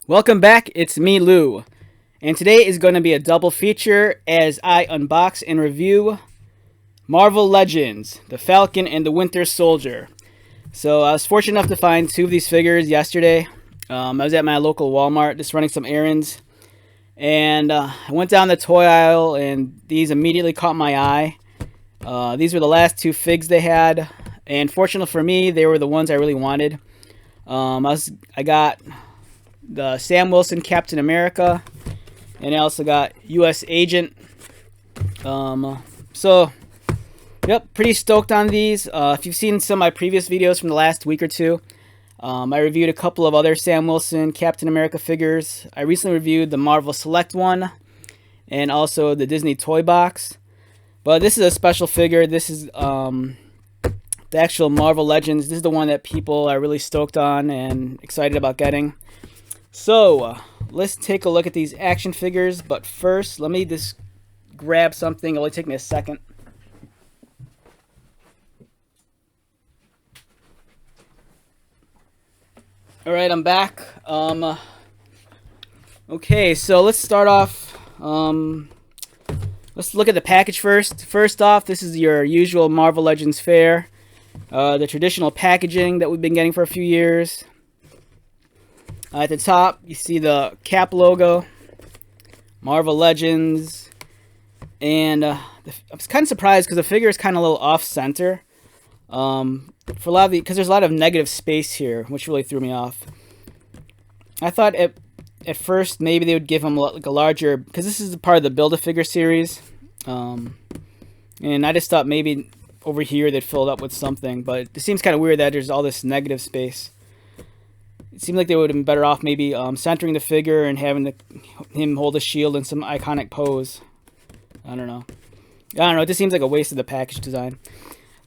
Welcome back, it's me, Lou, and today is going to be a double feature as I unbox and review Marvel Legends, the Falcon and the Winter Soldier. So I was fortunate enough to find two of these figures yesterday. I was at my local Walmart just running some errands, and I went down the toy aisle and these immediately caught my eye. These were the last two figs they had, and fortunately for me, they were the ones I really wanted. I got the Sam Wilson Captain America, and I also got U.S. Agent. Yep, pretty stoked on these. If you've seen some of my previous videos from the last week or two, I reviewed a couple of other Sam Wilson Captain America figures. I recently reviewed the Marvel Select one and also the Disney Toy Box. But this is a special figure. This is the actual Marvel Legends. This is the one that people are really stoked on and excited about getting. So, let's take a look at these action figures, but first, let me just grab something. It'll only take me a second. Alright, I'm back. Okay, so let's start off. Let's look at the package first. First off, this is your usual Marvel Legends fare. The traditional packaging that we've been getting for a few years. At the top, you see the Cap logo, Marvel Legends, and I was kind of surprised because the figure is kind of a little off-center. For a lot of because there's a lot of negative space here, which really threw me off. I thought at first maybe they would give him like a larger, because this is part of the Build-A-Figure series, and I just thought maybe over here they'd fill it up with something, but it seems kind of weird that there's all this negative space. It seemed like they would have been better off maybe centering the figure and having him hold a shield in some iconic pose. I don't know. It just seems like a waste of the package design.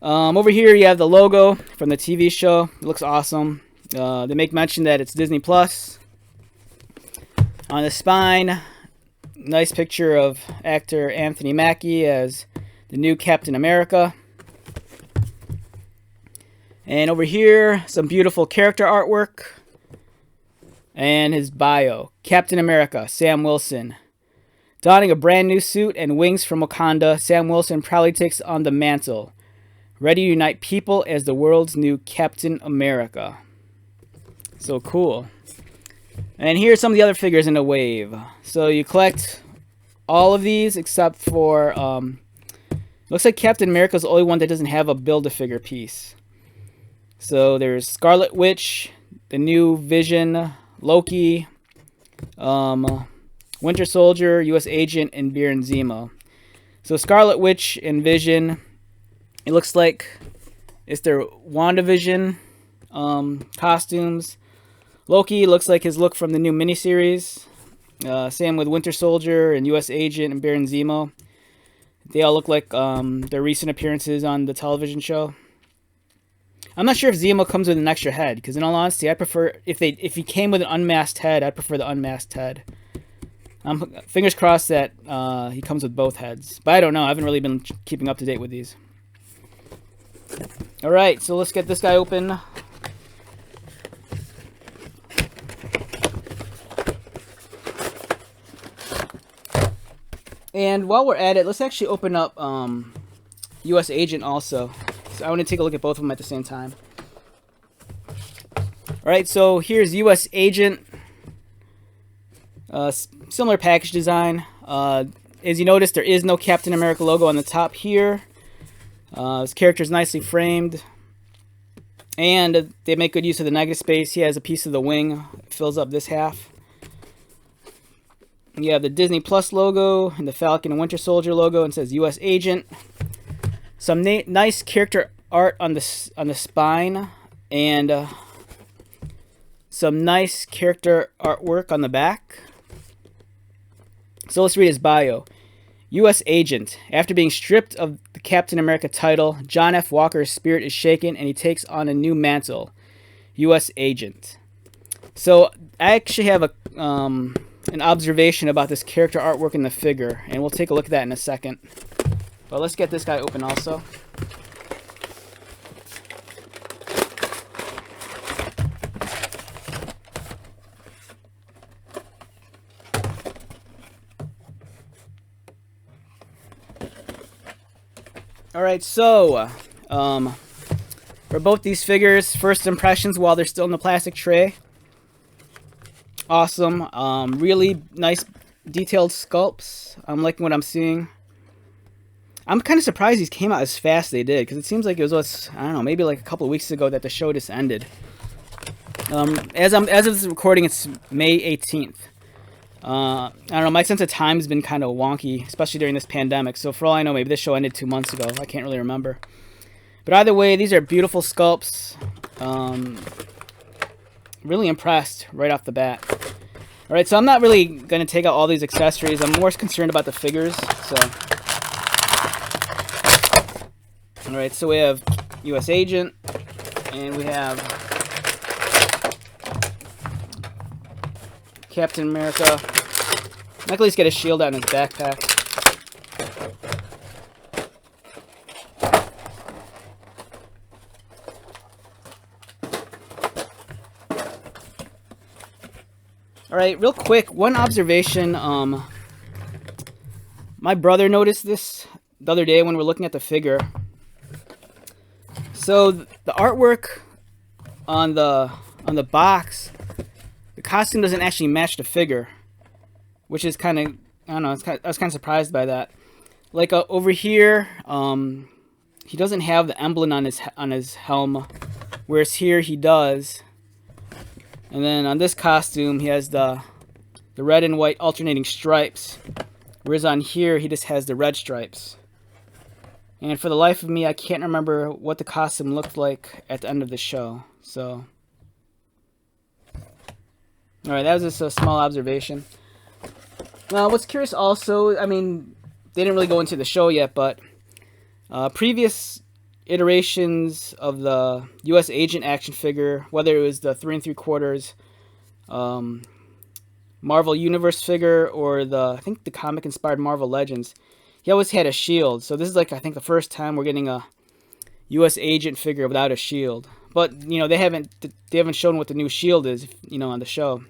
Over here you have the logo from the TV show. It looks awesome. They make mention that it's Disney Plus. On the spine, nice picture of actor Anthony Mackie as the new Captain America. And over here, some beautiful character artwork. And his bio. Captain America, Sam Wilson. Donning a brand new suit and wings from Wakanda, Sam Wilson proudly takes on the mantle, ready to unite people as the world's new Captain America. So cool. And here's some of the other figures in the wave. So you collect all of these except for, looks like Captain America's the only one that doesn't have a Build-A-Figure piece. So there's Scarlet Witch, the new Vision, Loki, Winter Soldier, U.S. Agent, and Baron Zemo. So Scarlet Witch and Vision, it looks like it's their WandaVision costumes. Loki looks like his look from the new miniseries. Same with Winter Soldier and U.S. Agent and Baron Zemo. They all look like their recent appearances on the television show. I'm not sure if Zemo comes with an extra head, because in all honesty, I prefer if he came with an unmasked head, I'd prefer the unmasked head. Fingers crossed that he comes with both heads, but I don't know. I haven't really been keeping up to date with these. All right, so let's get this guy open. And while we're at it, let's actually open up U.S. Agent also. So I want to take a look at both of them at the same time. Alright, so here's U.S. Agent. Similar package design. As you notice, there is no Captain America logo on the top here. His character is nicely framed. And they make good use of the negative space. He has a piece of the wing. It fills up this half. You have the Disney Plus logo and the Falcon and Winter Soldier logo, and it says U.S. Agent. Some nice character art on the spine, and some nice character artwork on the back. So let's read his bio. U.S. Agent. After being stripped of the Captain America title, John F. Walker's spirit is shaken and he takes on a new mantle. U.S. Agent. So I actually have an observation about this character artwork in the figure, and we'll take a look at that in a second. But let's get this guy open also. Alright, so, for both these figures, first impressions while they're still in the plastic tray. Awesome. Really nice detailed sculpts. I'm liking what I'm seeing. I'm kind of surprised these came out as fast as they did, because it seems like it was, I don't know, maybe like a couple of weeks ago that the show just ended. As of this recording, it's May 18th. I don't know, my sense of time has been kind of wonky, especially during this pandemic. So for all I know, maybe this show ended 2 months ago. I can't really remember. But either way, these are beautiful sculpts. Really impressed right off the bat. Alright, so I'm not really going to take out all these accessories. I'm more concerned about the figures. So, alright, so we have U.S. Agent. And we have Captain America. I can at least get a shield out in his backpack. Alright, real quick, one observation. My brother noticed this the other day when we were looking at the figure. So the artwork on the box, the costume doesn't actually match the figure, which is kind of, I don't know, I was kind of surprised by that. Like over here, he doesn't have the emblem on his helm, whereas here he does. And then on this costume, he has the red and white alternating stripes, whereas on here he just has the red stripes. And for the life of me, I can't remember what the costume looked like at the end of the show. So, alright, that was just a small observation. Now, what's curious also, I mean, they didn't really go into the show yet, but previous iterations of the U.S. Agent action figure, whether it was the 3 3/4 Marvel Universe figure or I think the comic inspired Marvel Legends, he always had a shield. So this is like, I think, the first time we're getting a U.S. Agent figure without a shield. But you know, they haven't shown what the new shield is, you know, on the show.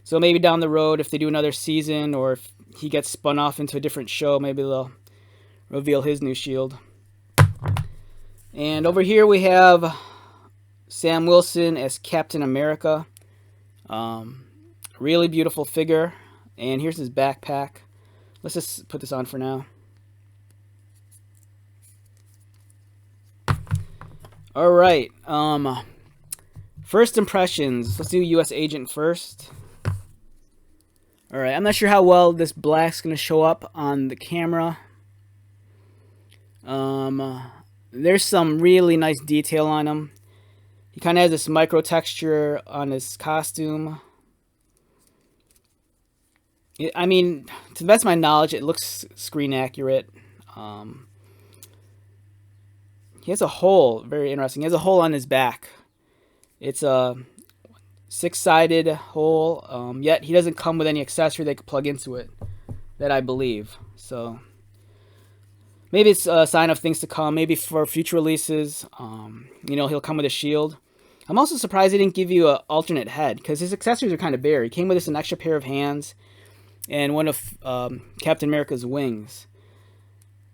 So maybe down the road, if they do another season or if he gets spun off into a different show, maybe they'll reveal his new shield. And over here we have Sam Wilson as Captain America. Really beautiful figure. And here's his backpack. Let's just put this on for now. Alright. First impressions. Let's do U.S. Agent first. Alright, I'm not sure how well this black's going to show up on the camera. There's some really nice detail on him. He kind of has this micro texture on his costume. I mean, to the best of my knowledge, it looks screen accurate. He has a hole, very interesting. He has a hole on his back. It's a 6-sided hole, yet he doesn't come with any accessory they could plug into it, that I believe. So maybe it's a sign of things to come. Maybe for future releases, you know, he'll come with a shield. I'm also surprised he didn't give you an alternate head, because his accessories are kind of bare. He came with us an extra pair of hands and one of Captain America's wings.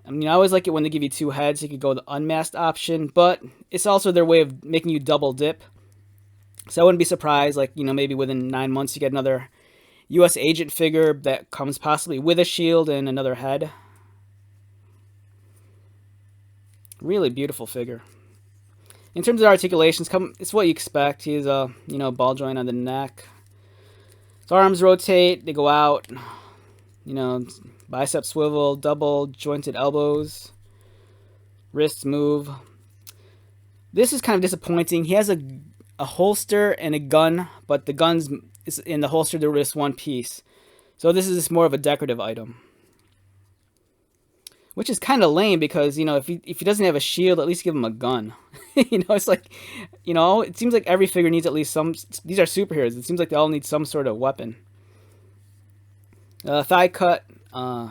I mean, I always like it when they give you 2 heads. You could go the unmasked option, but it's also their way of making you double dip. So I wouldn't be surprised, like, you know, maybe within 9 months you get another U.S. Agent figure that comes possibly with a shield and another head. Really beautiful figure. In terms of articulations, it's what you expect. He has a, you know, ball joint on the neck. His arms rotate, they go out. You know, bicep swivel, double jointed elbows. Wrists move. This is kind of disappointing. He has a holster and a gun, but the gun's in the holster, they're just one piece. So this is more of a decorative item. Which is kind of lame because, you know, if he doesn't have a shield, at least give him a gun. You know, it's like, you know, it seems like every figure needs at least some. These are superheroes. It seems like they all need some sort of weapon. Thigh cut. Yeah,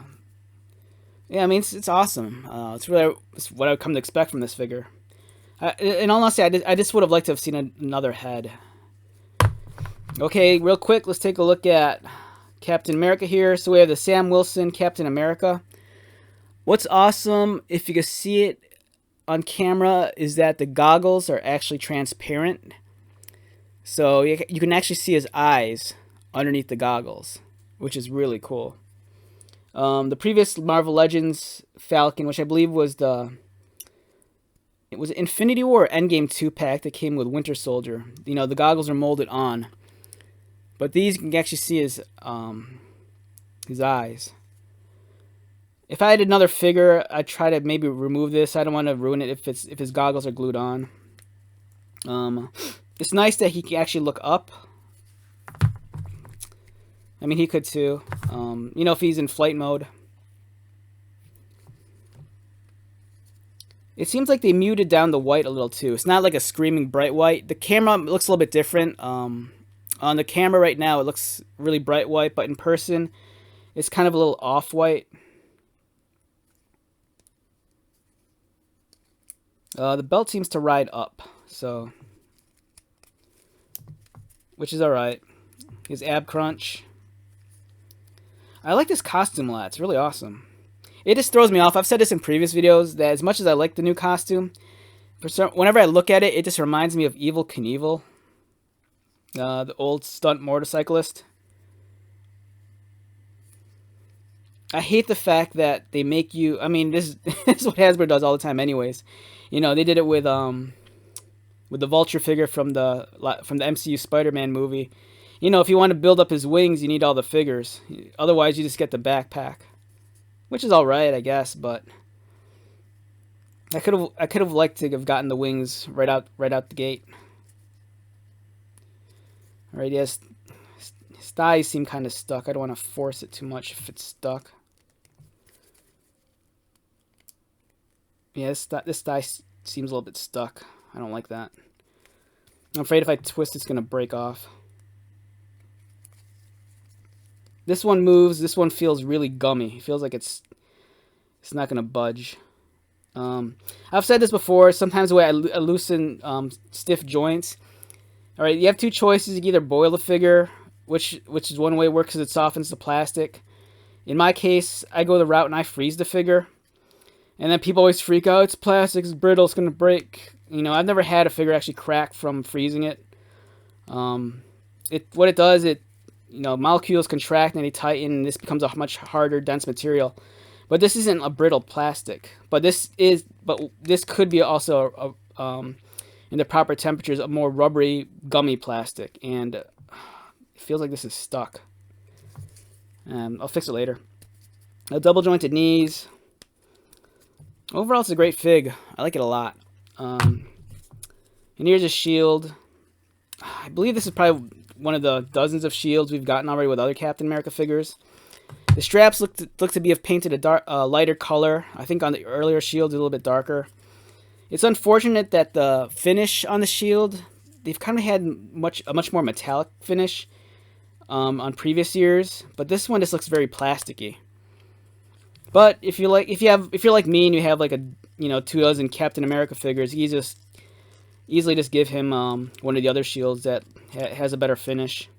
I mean, it's awesome. It's what I've come to expect from this figure. In all honesty, I just would have liked to have seen another head. Okay, real quick, let's take a look at Captain America here. So we have the Sam Wilson Captain America. What's awesome, if you can see it on camera, is that the goggles are actually transparent. So you can actually see his eyes underneath the goggles, which is really cool. The previous Marvel Legends Falcon, which I believe was it was Infinity War or Endgame 2 pack that came with Winter Soldier. You know, the goggles are molded on. But these you can actually see his eyes. If I had another figure, I'd try to maybe remove this. I don't want to ruin it if his goggles are glued on. It's nice that he can actually look up. I mean, he could too. You know, if he's in flight mode. It seems like they muted down the white a little too. It's not like a screaming bright white. The camera looks a little bit different. On the camera right now, it looks really bright white, but in person, it's kind of a little off-white. The belt seems to ride up, so, which is alright. His ab crunch. I like this costume a lot. It's really awesome. It just throws me off. I've said this in previous videos that as much as I like the new costume, whenever I look at it, it just reminds me of Evel Knievel, the old stunt motorcyclist. I hate the fact that they make you. I mean, this is what Hasbro does all the time, anyways. You know, they did it with the Vulture figure from the MCU Spider-Man movie. You know, if you want to build up his wings, you need all the figures. Otherwise, you just get the backpack, which is all right, I guess. But I could have liked to have gotten the wings right out the gate. All right, yes, his thighs seem kind of stuck. I don't want to force it too much if it's stuck. Yeah, this thigh seems a little bit stuck. I don't like that. I'm afraid if I twist, it's gonna break off. This one moves. This one feels really gummy. It feels like it's not gonna budge. I've said this before. Sometimes the way I loosen stiff joints. All right, you have two choices. You can either boil the figure, which is one way it works because it softens the plastic. In my case, I go the route and I freeze the figure. And then people always freak out. It's plastic. It's brittle. It's gonna break. You know, I've never had a figure actually crack from freezing it. What it does, you know, molecules contract and they tighten, and this becomes a much harder, dense material. But this isn't a brittle plastic. But this could be also in the proper temperatures a more rubbery, gummy plastic, and it feels like this is stuck. I'll fix it later. Double jointed knees. Overall, it's a great fig. I like it a lot. And here's a shield. I believe this is probably one of the dozens of shields we've gotten already with other Captain America figures. The straps look to be painted a lighter color. I think on the earlier shields a little bit darker. It's unfortunate that the finish on the shield, they've kind of had a much more metallic finish on previous years, but this one just looks very plasticky. But if you're like me and you have like 2 dozen Captain America figures, you just easily just give him one of the other shields that has a better finish.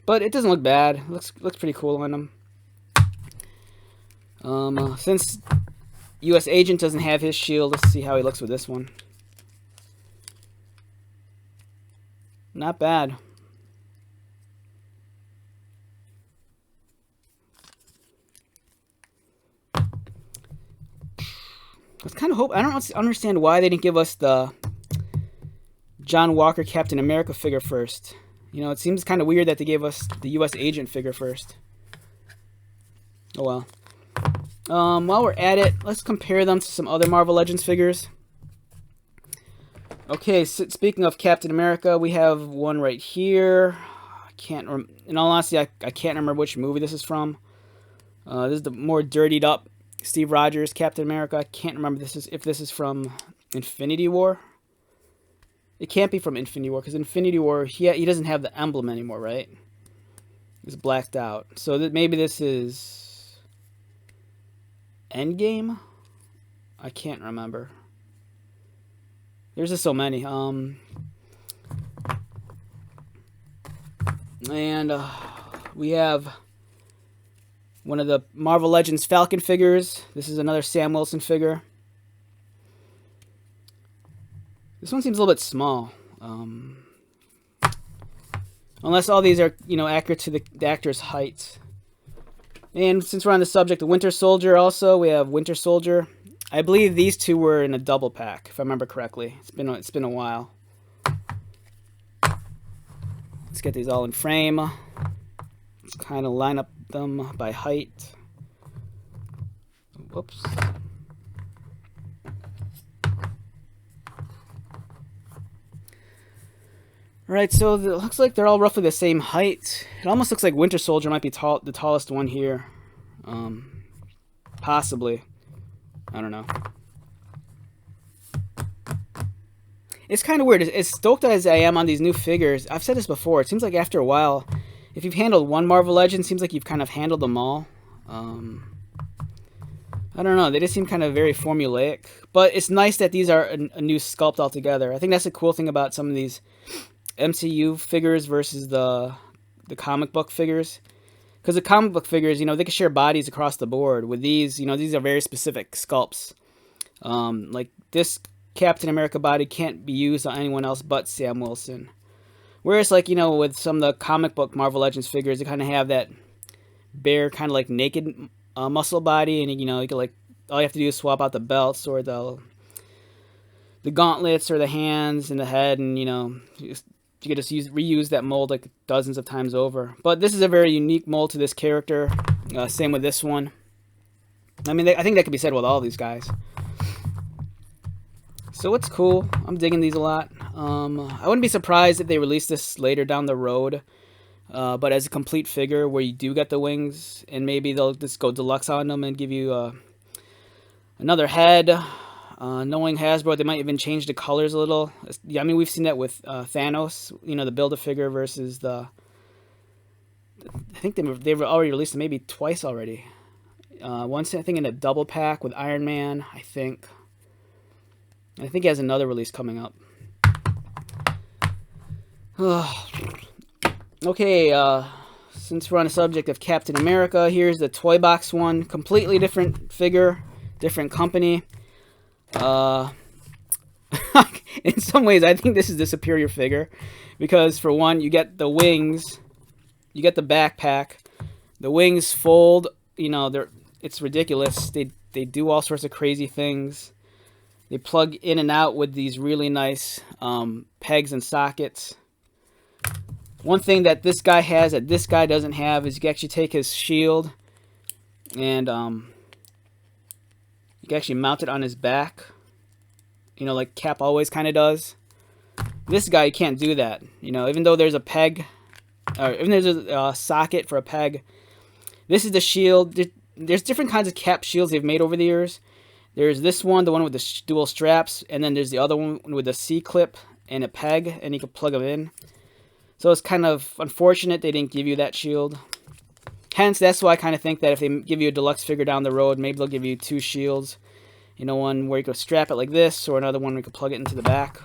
But it doesn't look bad. It looks pretty cool on him. Since U.S. Agent doesn't have his shield, let's see how he looks with this one. Not bad. I was kind of I don't understand why they didn't give us the John Walker Captain America figure first. You know, it seems kind of weird that they gave us the U.S. Agent figure first. Oh well. While we're at it, let's compare them to some other Marvel Legends figures. Okay, so speaking of Captain America, we have one right here. In all honesty, I can't remember which movie this is from. This is the more dirtied up Steve Rogers Captain America. I can't remember if this is from Infinity War. It can't be from Infinity War because Infinity War he doesn't have the emblem anymore, right? It's blacked out. So maybe this is Endgame. I can't remember. There's just so many. And we have one of the Marvel Legends Falcon figures. This is another Sam Wilson figure. This one seems a little bit small. Unless all these are, you know, accurate to the actor's height. And since we're on the subject of Winter Soldier also, we have Winter Soldier. I believe these two were in a double pack, if I remember correctly. It's been a while. Let's get these all in frame. Let's kind of line up them by height. Whoops. Alright, so it looks like they're all roughly the same height. It almost looks like Winter Soldier might be the tallest one here. Possibly. I don't know. It's kind of weird. As stoked as I am on these new figures, I've said this before, it seems like after a while, if you've handled one Marvel Legend, it seems like you've kind of handled them all. I don't know, they just seem kind of very formulaic. But it's nice that these are a new sculpt altogether. I think that's the cool thing about some of these MCU figures versus the comic book figures. Because the comic book figures, you know, they can share bodies across the board. With these, you know, these are very specific sculpts. Like this Captain America body can't be used on anyone else but Sam Wilson. Whereas, like, you know, with some of the comic book Marvel Legends figures, they kind of have that bare, kind of like naked muscle body. And, you know, you can, like, all you have to do is swap out the belts or the gauntlets or the hands and the head. And, you know, you could just reuse that mold like dozens of times over. But this is a very unique mold to this character. Same with this one. I mean, I think that could be said with all these guys. So it's cool. I'm digging these a lot. I wouldn't be surprised if they release this later down the road. But as a complete figure where you do get the wings, and maybe they'll just go deluxe on them and give you another head. Knowing Hasbro, they might even change the colors a little. Yeah, I mean, we've seen that with Thanos. You know, the Build-A-Figure versus the... I think they've already released them maybe twice already. Once, I think, in a double pack with Iron Man, I think. I think he has another release coming up. Okay, since we're on the subject of Captain America, here's the Toy Box one. Completely different figure, different company. In some ways, I think this is the superior figure. Because, for one, you get the wings, you get the backpack. The wings fold, you know, it's ridiculous. They do all sorts of crazy things. They plug in and out with these really nice pegs and sockets. One thing that this guy has that this guy doesn't have is you can actually take his shield and you can actually mount it on his back. You know, like Cap always kind of does. This guy, you can't do that. You know, even though there's a peg, or even there's a socket for a peg, this is the shield. There's different kinds of Cap shields they've made over the years. There's this one, the one with the dual straps, and then there's the other one with a C-clip and a peg, and you can plug them in. So it's kind of unfortunate they didn't give you that shield. Hence, that's why I kind of think that if they give you a deluxe figure down the road, maybe they'll give you two shields. You know, one where you could strap it like this, or another one where you could plug it into the back.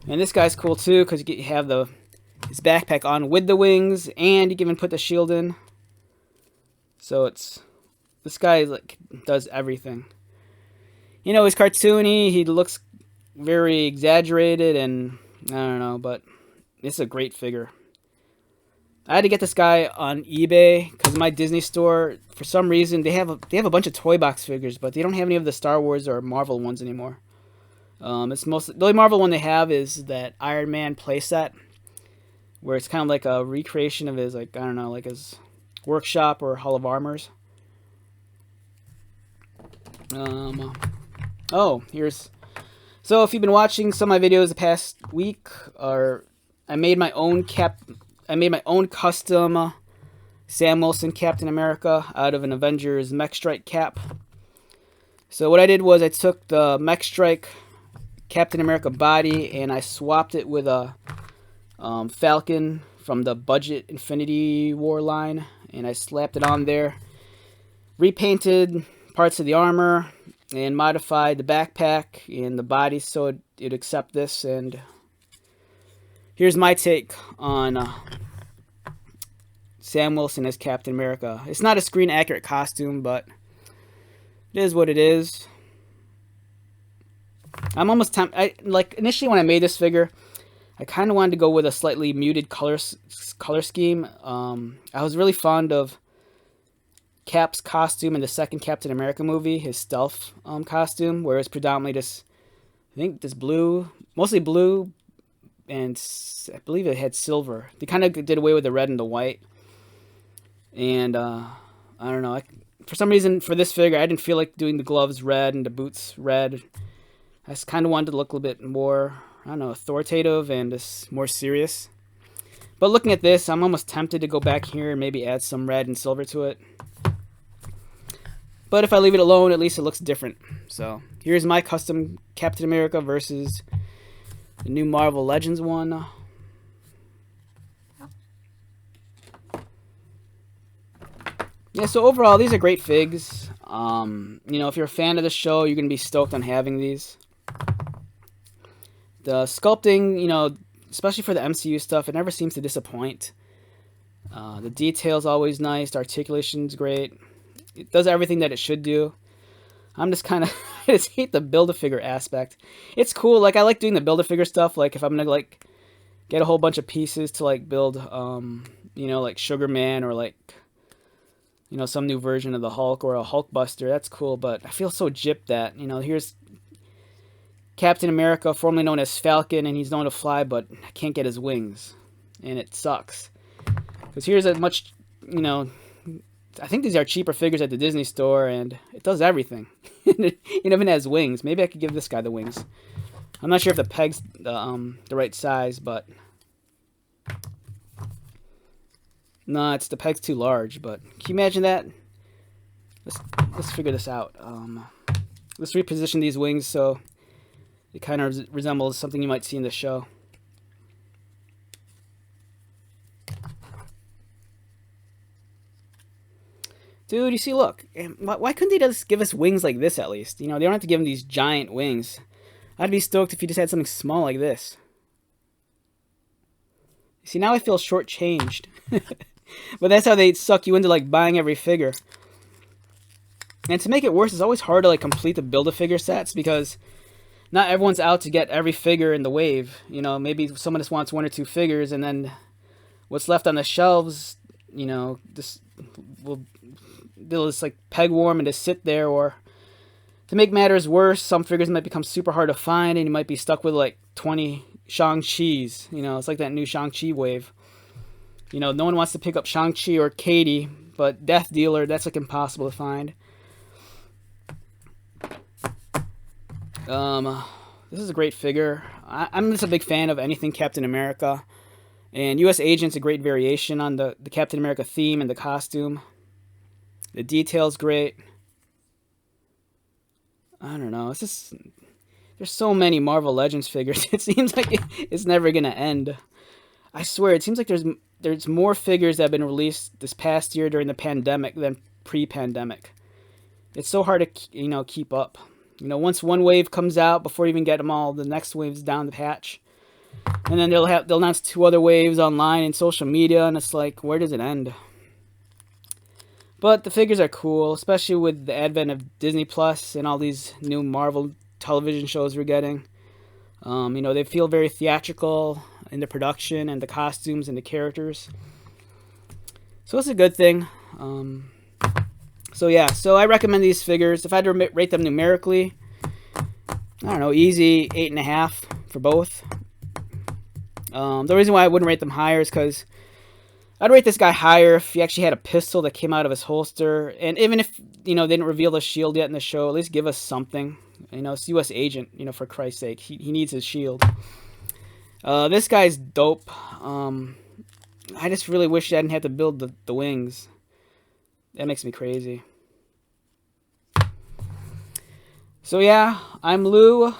And this guy's cool too, because you have his backpack on with the wings, and you can even put the shield in. So this guy like does everything. You know, he's cartoony. He looks very exaggerated, and I don't know, but it's a great figure. I had to get this guy on eBay because my Disney store, for some reason, they have a bunch of toy box figures, but they don't have any of the Star Wars or Marvel ones anymore. It's the only Marvel one they have is that Iron Man playset, where it's kind of like a recreation of his, like, I don't know, like his workshop or Hall of Armors. Oh, here's... So if you've been watching some of my videos the past week, I made my own custom Sam Wilson Captain America out of an Avengers Mech Strike cap. So what I did was I took the Mech Strike Captain America body and I swapped it with a Falcon from the Budget Infinity War line, and I slapped it on there, repainted parts of the armor, and modified the backpack and the body so it'd accept this. And here's my take on Sam Wilson as Captain America. It's not a screen accurate costume, but it is what it is. I'm almost tempted. Like initially when I made this figure, I kind of wanted to go with a slightly muted color scheme. I was really fond of Cap's costume in the second Captain America movie, his stealth costume, where it's predominantly this, I think this blue, mostly blue, and I believe it had silver. They kind of did away with the red and the white. And I don't know, for some reason for this figure, I didn't feel like doing the gloves red and the boots red. I just kind of wanted to look a little bit more, I don't know, authoritative and just more serious. But looking at this, I'm almost tempted to go back here and maybe add some red and silver to it. But if I leave it alone, at least it looks different. So here's my custom Captain America versus the new Marvel Legends one. Yeah, so overall, these are great figs. You know, if you're a fan of the show, you're going to be stoked on having these. The sculpting, you know, especially for the MCU stuff, it never seems to disappoint. The detail's always nice. The articulation's great. It does everything that it should do. I'm just kind of, I just hate the Build-A-Figure aspect. It's cool. Like, I like doing the Build-A-Figure stuff. Like, if I'm going to, like, get a whole bunch of pieces to, like, build, you know, like Sugar Man or, like, you know, some new version of the Hulk or a Hulkbuster. That's cool, but I feel so gypped that, you know, here's Captain America, formerly known as Falcon, and he's known to fly, but I can't get his wings. And it sucks. Because here's a much, you know, I think these are cheaper figures at the Disney store, and it does everything. It even has wings. Maybe I could give this guy the wings. I'm not sure if the peg's the right size, but no, it's the peg's too large. But can you imagine that? Let's figure this out. Let's reposition these wings so it kind of resembles something you might see in the show. Dude, you see, look, why couldn't they just give us wings like this at least? You know, they don't have to give them these giant wings. I'd be stoked if you just had something small like this. See, now I feel shortchanged. But that's how they suck you into, like, buying every figure. And to make it worse, it's always hard to, like, complete the Build-A-Figure sets because not everyone's out to get every figure in the wave. You know, maybe someone just wants 1 or 2 figures, and then what's left on the shelves, you know, they'll just like peg warm and just sit there. Or to make matters worse, some figures might become super hard to find, and you might be stuck with like 20 Shang-Chi's. You know, it's like that new Shang-Chi wave. You know, no one wants to pick up Shang-Chi or Katie, but Death Dealer, that's like impossible to find. This is a great figure. I'm just a big fan of anything Captain America. And U.S. Agent's a great variation on the Captain America theme and the costume. The detail's great. I don't know. It's just, there's so many Marvel Legends figures. It seems like it's never going to end. I swear, it seems like there's more figures that have been released this past year during the pandemic than pre-pandemic. It's so hard to, you know, keep up. You know, once one wave comes out, before you even get them all, the next wave's down the patch. And then they'll announce 2 other waves online and social media, and it's like, where does it end? But the figures are cool, especially with the advent of Disney Plus and all these new Marvel television shows we're getting. You know, they feel very theatrical in the production and the costumes and the characters. So it's a good thing. So yeah, so I recommend these figures. If I had to rate them numerically, I don't know, easy 8.5 for both. The reason why I wouldn't rate them higher is because I'd rate this guy higher if he actually had a pistol that came out of his holster. And even if, you know, they didn't reveal the shield yet in the show, at least give us something. You know, it's U.S. Agent, you know, for Christ's sake. He needs his shield. This guy's dope. I just really wish I didn't have to build the wings. That makes me crazy. So yeah, I'm Lou.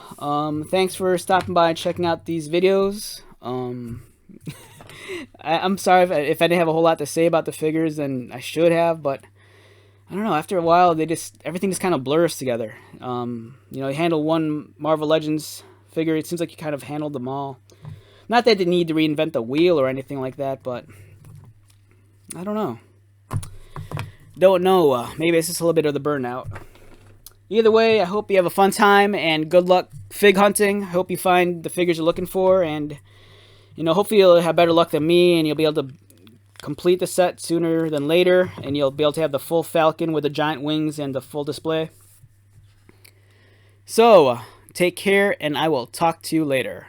Thanks for stopping by and checking out these videos. I'm sorry if I didn't have a whole lot to say about the figures, and I should have, but I don't know. After a while, everything just kind of blurs together. You know, you handle one Marvel Legends figure, it seems like you kind of handled them all. Not that they need to reinvent the wheel or anything like that, but I don't know. Don't know. Maybe it's just a little bit of the burnout. Either way, I hope you have a fun time and good luck fig hunting. I hope you find the figures you're looking for, and hopefully you'll have better luck than me, and you'll be able to complete the set sooner than later, and you'll be able to have the full Falcon with the giant wings and the full display. So, take care, and I will talk to you later.